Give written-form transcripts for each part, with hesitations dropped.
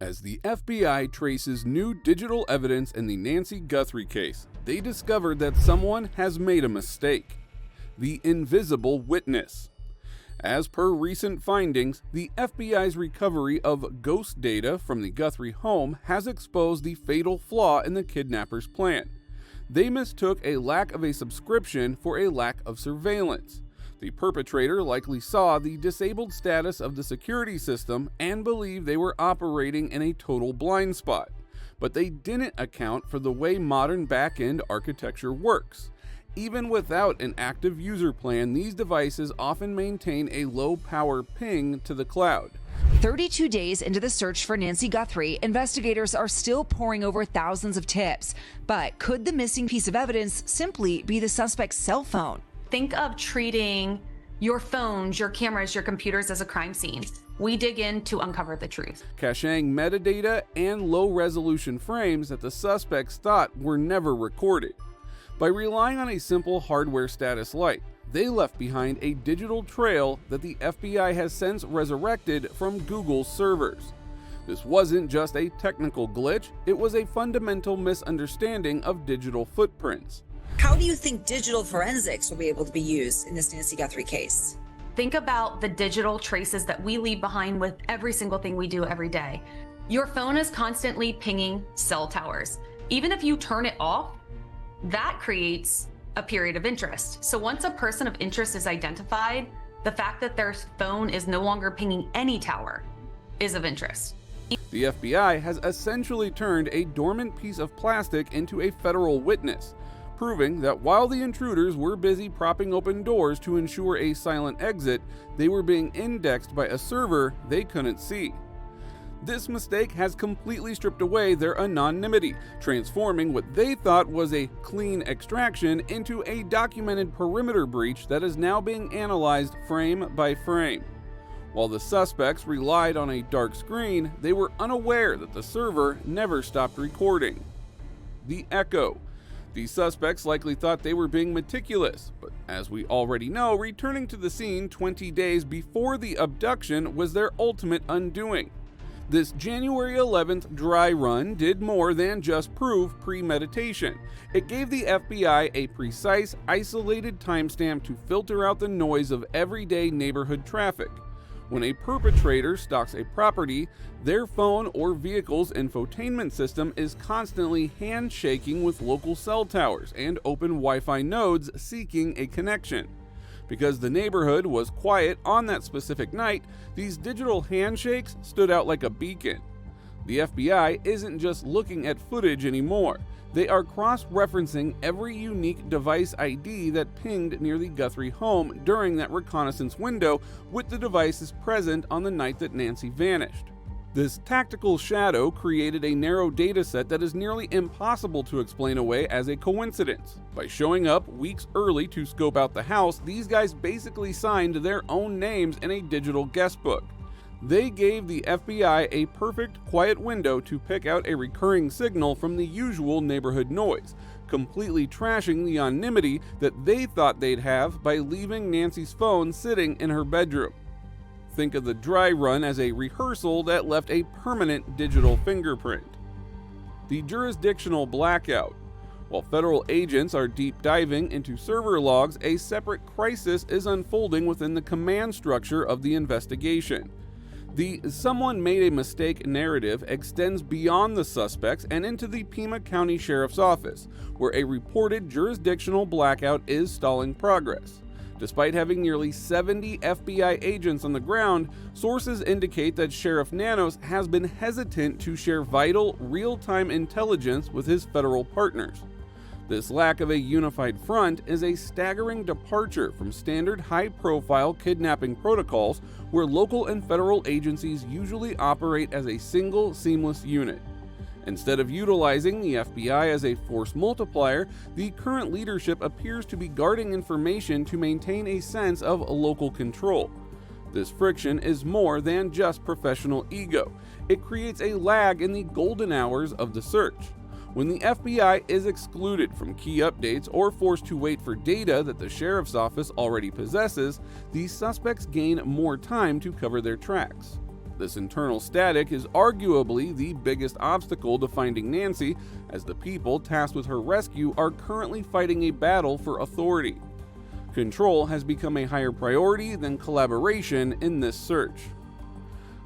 As the FBI traces new digital evidence in the Nancy Guthrie case, they discovered that someone has made a mistake. The invisible witness. As per recent findings, the FBI's recovery of ghost data from the Guthrie home has exposed the fatal flaw in the kidnappers' plan. They mistook a lack of a subscription for a lack of surveillance. The perpetrator likely saw the disabled status of the security system and believed they were operating in a total blind spot. But they didn't account for the way modern back-end architecture works. Even without an active user plan, these devices often maintain a low-power ping to the cloud. 32 days into the search for Nancy Guthrie, investigators are still poring over thousands of tips. But could the missing piece of evidence simply be the suspect's cell phone? Think of treating your phones, your cameras, your computers as a crime scene. We dig in to uncover the truth. Caching metadata and low-resolution frames that the suspects thought were never recorded. By relying on a simple hardware status light, they left behind a digital trail that the FBI has since resurrected from Google's servers. This wasn't just a technical glitch, it was a fundamental misunderstanding of digital footprints. How do you think digital forensics will be able to be used in this Nancy Guthrie case? Think about the digital traces that we leave behind with every single thing we do every day. Your phone is constantly pinging cell towers. Even if you turn it off, that creates a period of interest. So once a person of interest is identified, the fact that their phone is no longer pinging any tower is of interest. The FBI has essentially turned a dormant piece of plastic into a federal witness, proving that while the intruders were busy propping open doors to ensure a silent exit, they were being indexed by a server they couldn't see. This mistake has completely stripped away their anonymity, transforming what they thought was a clean extraction into a documented perimeter breach that is now being analyzed frame by frame. While the suspects relied on a dark screen, they were unaware that the server never stopped recording. The echo. The suspects likely thought they were being meticulous, but as we already know, returning to the scene 20 days before the abduction was their ultimate undoing. This January 11th dry run did more than just prove premeditation. It gave the FBI a precise, isolated timestamp to filter out the noise of everyday neighborhood traffic. When a perpetrator stalks a property, their phone or vehicle's infotainment system is constantly handshaking with local cell towers and open Wi-Fi nodes seeking a connection. Because the neighborhood was quiet on that specific night, these digital handshakes stood out like a beacon. The FBI isn't just looking at footage anymore. They are cross-referencing every unique device ID that pinged near the Guthrie home during that reconnaissance window with the devices present on the night that Nancy vanished. This tactical shadow created a narrow dataset that is nearly impossible to explain away as a coincidence. By showing up weeks early to scope out the house, these guys basically signed their own names in a digital guestbook. They gave the FBI a perfect, quiet window to pick out a recurring signal from the usual neighborhood noise, completely trashing the anonymity that they thought they'd have by leaving Nancy's phone sitting in her bedroom. Think of the dry run as a rehearsal that left a permanent digital fingerprint. The jurisdictional blackout. While federal agents are deep diving into server logs, a separate crisis is unfolding within the command structure of the investigation. The "someone made a mistake" narrative extends beyond the suspects and into the Pima County Sheriff's Office, where a reported jurisdictional blackout is stalling progress. Despite having nearly 70 FBI agents on the ground, sources indicate that Sheriff Nanos has been hesitant to share vital, real-time intelligence with his federal partners. This lack of a unified front is a staggering departure from standard high-profile kidnapping protocols where local and federal agencies usually operate as a single, seamless unit. Instead of utilizing the FBI as a force multiplier, the current leadership appears to be guarding information to maintain a sense of local control. This friction is more than just professional ego. It creates a lag in the golden hours of the search. When the FBI is excluded from key updates or forced to wait for data that the sheriff's office already possesses, these suspects gain more time to cover their tracks. This internal static is arguably the biggest obstacle to finding Nancy, as the people tasked with her rescue are currently fighting a battle for authority. Control has become a higher priority than collaboration in this search.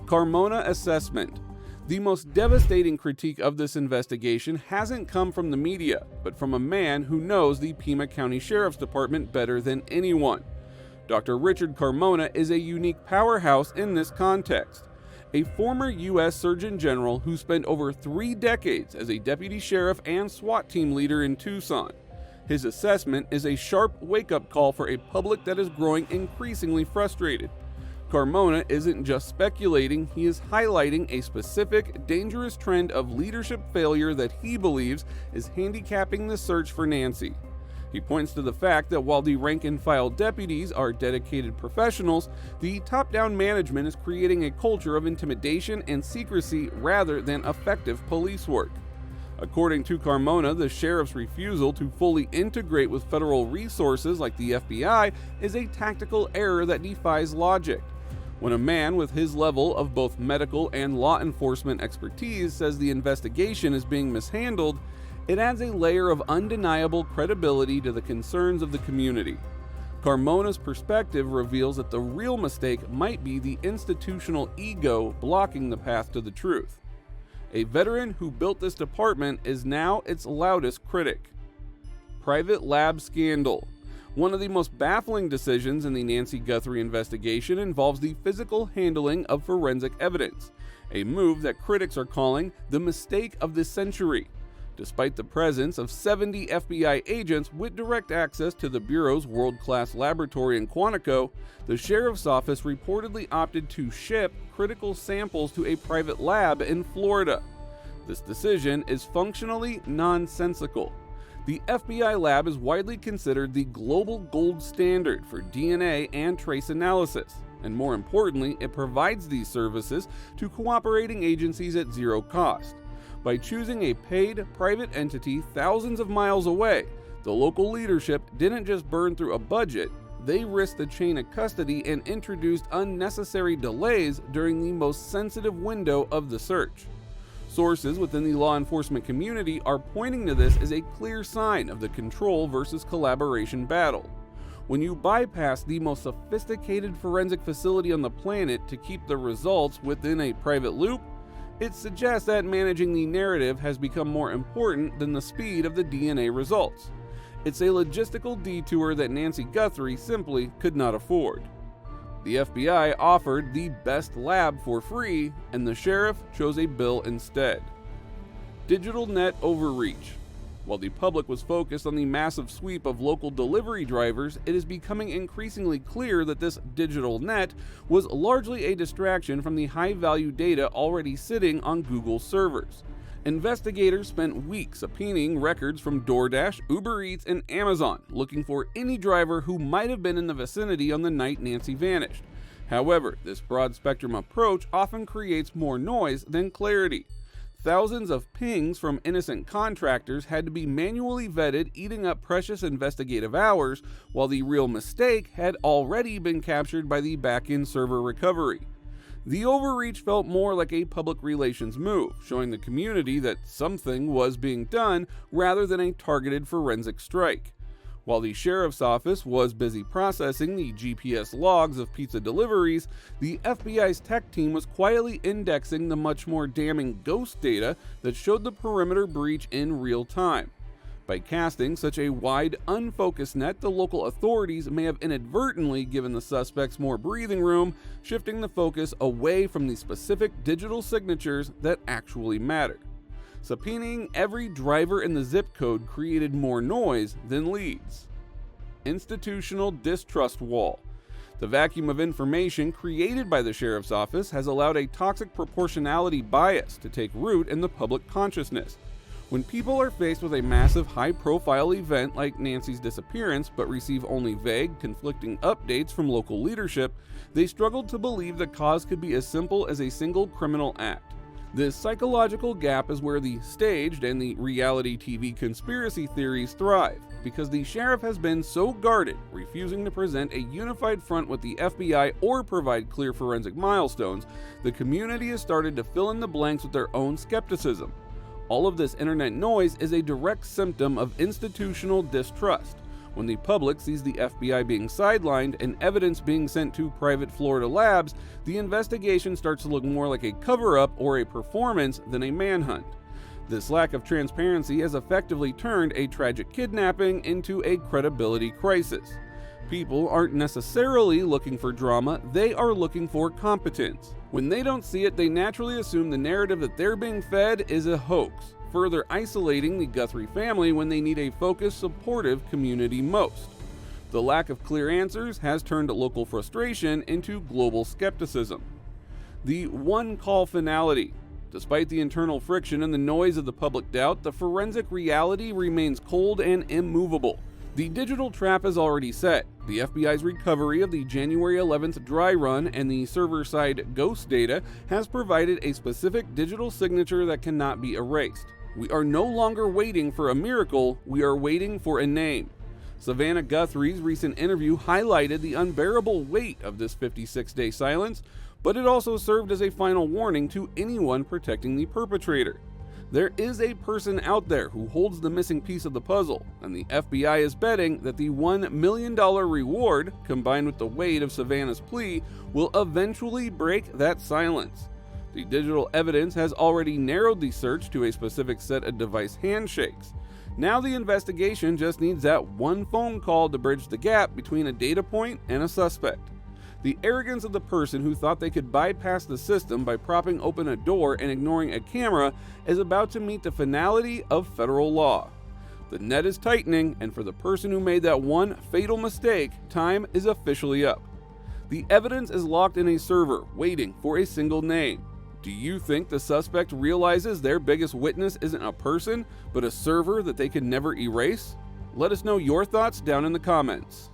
Carmona assessment. The most devastating critique of this investigation hasn't come from the media, but from a man who knows the Pima County Sheriff's Department better than anyone. Dr. Richard Carmona is a unique powerhouse in this context. A former U.S. Surgeon General who spent over 3 decades as a deputy sheriff and SWAT team leader in Tucson. His assessment is a sharp wake-up call for a public that is growing increasingly frustrated. Carmona isn't just speculating, he is highlighting a specific, dangerous trend of leadership failure that he believes is handicapping the search for Nancy. He points to the fact that while the rank-and-file deputies are dedicated professionals, the top-down management is creating a culture of intimidation and secrecy rather than effective police work. According to Carmona, the sheriff's refusal to fully integrate with federal resources like the FBI is a tactical error that defies logic. When a man with his level of both medical and law enforcement expertise says the investigation is being mishandled, it adds a layer of undeniable credibility to the concerns of the community. Carmona's perspective reveals that the real mistake might be the institutional ego blocking the path to the truth. A veteran who built this department is now its loudest critic. Private lab scandal. One of the most baffling decisions in the Nancy Guthrie investigation involves the physical handling of forensic evidence, a move that critics are calling the mistake of the century. Despite the presence of 70 FBI agents with direct access to the Bureau's world-class laboratory in Quantico, the sheriff's office reportedly opted to ship critical samples to a private lab in Florida. This decision is functionally nonsensical. The FBI lab is widely considered the global gold standard for DNA and trace analysis, and more importantly, it provides these services to cooperating agencies at zero cost. By choosing a paid private entity thousands of miles away, the local leadership didn't just burn through a budget, they risked the chain of custody and introduced unnecessary delays during the most sensitive window of the search. Sources within the law enforcement community are pointing to this as a clear sign of the control versus collaboration battle. When you bypass the most sophisticated forensic facility on the planet to keep the results within a private loop, it suggests that managing the narrative has become more important than the speed of the DNA results. It's a logistical detour that Nancy Guthrie simply could not afford. The FBI offered the best lab for free, and the sheriff chose a bill instead. Digital net overreach. While the public was focused on the massive sweep of local delivery drivers, it is becoming increasingly clear that this digital net was largely a distraction from the high-value data already sitting on Google's servers. Investigators spent weeks subpoenaing records from DoorDash, Uber Eats, and Amazon, looking for any driver who might have been in the vicinity on the night Nancy vanished. However, this broad-spectrum approach often creates more noise than clarity. Thousands of pings from innocent contractors had to be manually vetted, eating up precious investigative hours, while the real mistake had already been captured by the back-end server recovery. The overreach felt more like a public relations move, showing the community that something was being done rather than a targeted forensic strike. While the sheriff's office was busy processing the GPS logs of pizza deliveries, the FBI's tech team was quietly indexing the much more damning ghost data that showed the perimeter breach in real time. By casting such a wide, unfocused net, the local authorities may have inadvertently given the suspects more breathing room, shifting the focus away from the specific digital signatures that actually mattered. Subpoenaing every driver in the zip code created more noise than leads. Institutional distrust wall. The vacuum of information created by the sheriff's office has allowed a toxic proportionality bias to take root in the public consciousness. When people are faced with a massive high-profile event like Nancy's disappearance but receive only vague, conflicting updates from local leadership, they struggle to believe the cause could be as simple as a single criminal act. This psychological gap is where the staged and the reality TV conspiracy theories thrive, because the sheriff has been so guarded, refusing to present a unified front with the FBI or provide clear forensic milestones, the community has started to fill in the blanks with their own skepticism. All of this internet noise is a direct symptom of institutional distrust. When the public sees the FBI being sidelined and evidence being sent to private Florida labs, the investigation starts to look more like a cover-up or a performance than a manhunt. This lack of transparency has effectively turned a tragic kidnapping into a credibility crisis. People aren't necessarily looking for drama, they are looking for competence. When they don't see it, they naturally assume the narrative that they're being fed is a hoax, further isolating the Guthrie family when they need a focused, supportive community most. The lack of clear answers has turned local frustration into global skepticism. The one-call finality. Despite the internal friction and the noise of the public doubt, the forensic reality remains cold and immovable. The digital trap is already set. The FBI's recovery of the January 11th dry run and the server-side ghost data has provided a specific digital signature that cannot be erased. We are no longer waiting for a miracle, we are waiting for a name. Savannah Guthrie's recent interview highlighted the unbearable weight of this 56-day silence, but it also served as a final warning to anyone protecting the perpetrator. There is a person out there who holds the missing piece of the puzzle, and the FBI is betting that the $1 million reward, combined with the weight of Savannah's plea, will eventually break that silence. The digital evidence has already narrowed the search to a specific set of device handshakes. Now the investigation just needs that one phone call to bridge the gap between a data point and a suspect. The arrogance of the person who thought they could bypass the system by propping open a door and ignoring a camera is about to meet the finality of federal law. The net is tightening, and for the person who made that one fatal mistake, time is officially up. The evidence is locked in a server, waiting for a single name. Do you think the suspect realizes their biggest witness isn't a person, but a server that they can never erase? Let us know your thoughts down in the comments.